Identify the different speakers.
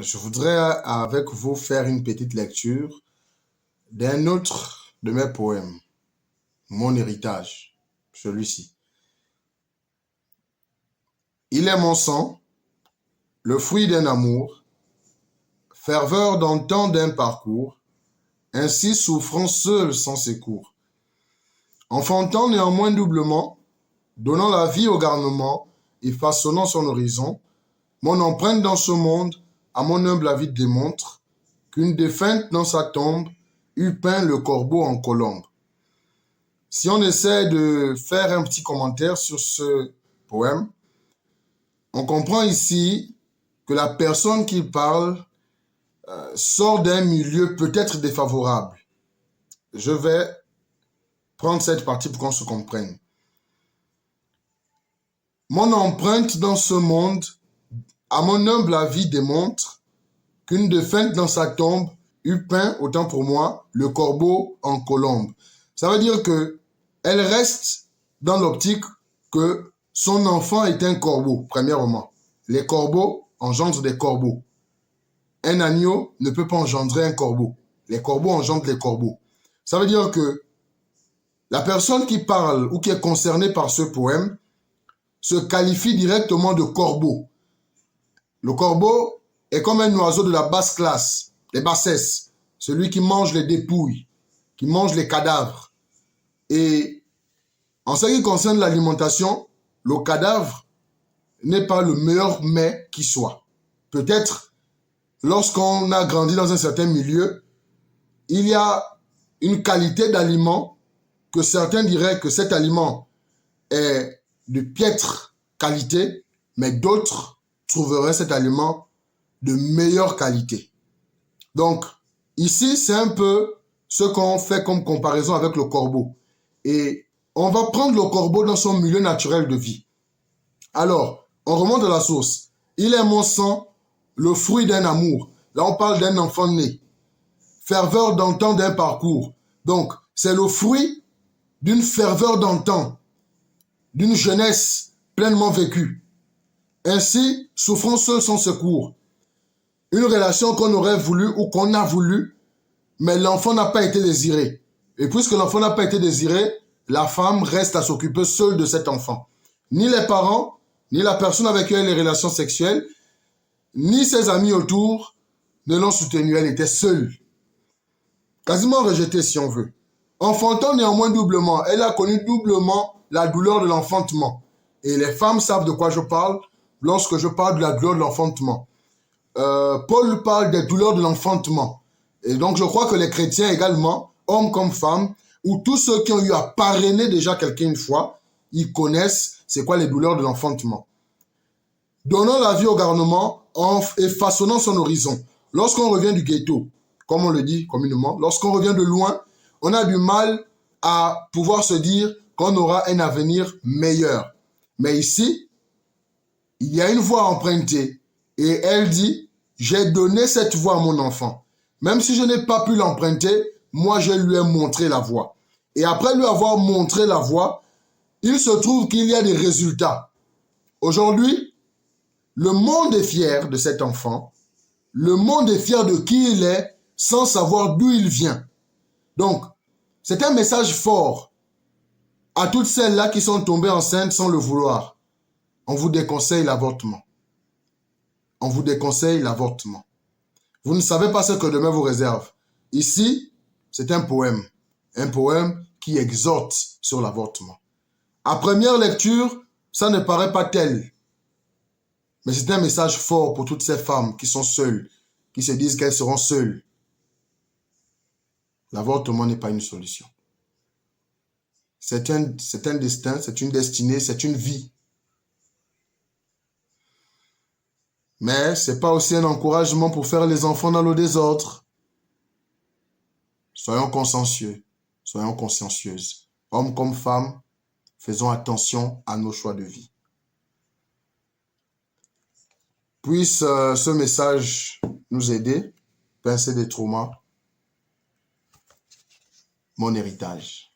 Speaker 1: Je voudrais avec vous faire une petite lecture d'un autre de mes poèmes, Mon héritage, celui-ci. Il est mon sang, le fruit d'un amour, ferveur dans le temps d'un parcours, ainsi souffrant seul sans secours. Enfantant néanmoins doublement, donnant la vie au garnement et façonnant son horizon, mon empreinte dans ce monde, à mon humble avis démontre qu'une défunte dans sa tombe eût peint le corbeau en colombe. Si on essaie de faire un petit commentaire sur ce poème, on comprend ici que la personne qui parle sort d'un milieu peut-être défavorable. Je vais prendre cette partie pour qu'on se comprenne. Mon empreinte dans ce monde, à mon humble avis, démontre qu'une défunte dans sa tombe eût peint, autant pour moi, le corbeau en colombe. Ça veut dire que elle reste dans l'optique que son enfant est un corbeau, premièrement. Les corbeaux engendrent des corbeaux. Un agneau ne peut pas engendrer un corbeau. Les corbeaux engendrent les corbeaux. Ça veut dire que la personne qui parle ou qui est concernée par ce poème se qualifie directement de corbeau. Le corbeau est comme un oiseau de la basse classe, des bassesses, celui qui mange les dépouilles, qui mange les cadavres. Et en ce qui concerne l'alimentation, le cadavre n'est pas le meilleur mets qui soit. Peut-être, lorsqu'on a grandi dans un certain milieu, il y a une qualité d'aliment que certains diraient que cet aliment est de piètre qualité, mais d'autres trouveraient cet aliment de meilleure qualité. Donc, ici, c'est un peu ce qu'on fait comme comparaison avec le corbeau. Et on va prendre le corbeau dans son milieu naturel de vie. Alors, on remonte à la source. Il est mon sang, le fruit d'un amour. Là, on parle d'un enfant né. Ferveur d'antan d'un parcours. Donc, c'est le fruit d'une ferveur d'antan, d'une jeunesse pleinement vécue. Ainsi, souffrant seul sans secours. Une relation qu'on aurait voulu ou qu'on a voulu, mais l'enfant n'a pas été désiré. Et puisque l'enfant n'a pas été désiré, la femme reste à s'occuper seule de cet enfant. Ni les parents, ni la personne avec qui elle a les relations sexuelles, ni ses amis autour ne l'ont soutenue. Elle était seule. Quasiment rejetée si on veut. Enfantant néanmoins doublement, elle a connu doublement la douleur de l'enfantement. Et les femmes savent de quoi je parle lorsque je parle de la douleur de l'enfantement. Paul parle des douleurs de l'enfantement. Et donc je crois que les chrétiens également, hommes comme femmes, ou tous ceux qui ont eu à parrainer déjà quelqu'un une fois, ils connaissent c'est quoi les douleurs de l'enfantement. Donnant la vie au garnement et façonnant son horizon. Lorsqu'on revient du ghetto, comme on le dit communément, lorsqu'on revient de loin, on a du mal à pouvoir se dire qu'on aura un avenir meilleur. Mais ici, il y a une voie empruntée et elle dit, j'ai donné cette voie à mon enfant. Même si je n'ai pas pu l'emprunter, moi je lui ai montré la voie. Et après lui avoir montré la voie, il se trouve qu'il y a des résultats. Aujourd'hui, le monde est fier de cet enfant. Le monde est fier de qui il est sans savoir d'où il vient. Donc, c'est un message fort à toutes celles-là qui sont tombées enceintes sans le vouloir. On vous déconseille l'avortement. On vous déconseille l'avortement. Vous ne savez pas ce que demain vous réserve. Ici, c'est un poème. Un poème qui exhorte sur l'avortement. À première lecture, ça ne paraît pas tel. Mais c'est un message fort pour toutes ces femmes qui sont seules, qui se disent qu'elles seront seules. L'avortement n'est pas une solution. C'est un destin, c'est une destinée, c'est une vie. Mais ce n'est pas aussi un encouragement pour faire les enfants dans le désordre. Soyons consciencieux, soyons consciencieuses. Hommes comme femmes, faisons attention à nos choix de vie. Puisse ce message nous aider, pincer des traumas, mon héritage.